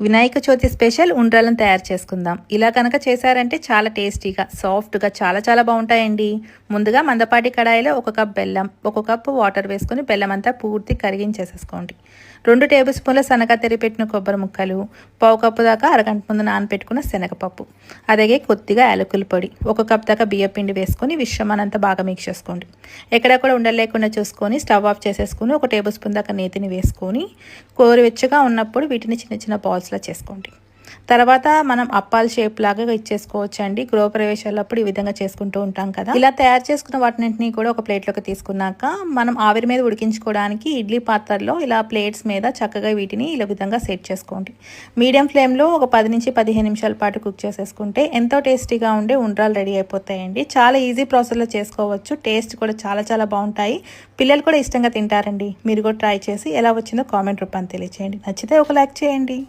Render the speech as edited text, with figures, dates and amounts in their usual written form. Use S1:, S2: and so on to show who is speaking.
S1: Vinayaka Chavithi special ఉండ్రాలను తయారు చేసుకుందాం. ఇలా కనుక చేశారంటే చాలా టేస్టీగా సాఫ్ట్గా చాలా బాగుంటాయండి. ముందుగా మందపాటి కడాయిలో 1 కప్ బెల్లం, 1 కప్పు వాటర్ వేసుకొని బెల్లం అంతా పూర్తి కరిగించేసేసుకోండి. 2 టేబుల్ స్పూన్ల సన్నగా తరిపెట్టిన కొబ్బరి ముక్కలు, 1/2 కప్పు దాకా అరగంట ముందు నానపెట్టుకున్న శనగపప్పు, అలాగే కొద్దిగా యాలకుల పొడి, 1 కప్ దాకా బియ్య పిండి వేసుకొని విశ్రమానంతా బాగా మిక్స్ చేసుకోండి. ఎక్కడ కూడా ఉండలేకుండా చూసుకొని స్టవ్ ఆఫ్ చేసేసుకొని 1 టేబుల్ స్పూన్ దాకా నేతిని వేసుకొని గోరువెచ్చగా ఉన్నప్పుడు వీటిని చిన్న బాల్స్లా చేసుకోండి. తర్వాత మనం అప్పాల షేప్ లాగా ఇచ్చేసుకోవచ్చు అండి. గృహప్రవేశాలప్పుడు ఈ విధంగా చేసుకుంటూ ఉంటాం కదా. ఇలా తయారు చేసుకున్న వాటిని కూడా ఒక ప్లేట్లోకి తీసుకున్నాక మనం ఆవిరి మీద ఉడికించుకోవడానికి ఇడ్లీ పాత్రలో ఇలా ప్లేట్స్ మీద చక్కగా వీటిని ఇలా విధంగా సెట్ చేసుకోండి. మీడియం ఫ్లేమ్లో ఒక 10 నుంచి 15 నిమిషాల పాటు కుక్ చేసేసుకుంటే ఎంతో టేస్టీగా ఉండే ఉండ్రాలు రెడీ అయిపోతాయండి. చాలా ఈజీ ప్రాసెస్లో చేసుకోవచ్చు. టేస్ట్ కూడా చాలా బాగుంటాయి. పిల్లలు కూడా ఇష్టంగా తింటారండి. మీరు కూడా ట్రై చేసి ఎలా వచ్చిందో కామెంట్ రూపాన్ని తెలియచేయండి. నచ్చితే ఒక లైక్ చేయండి.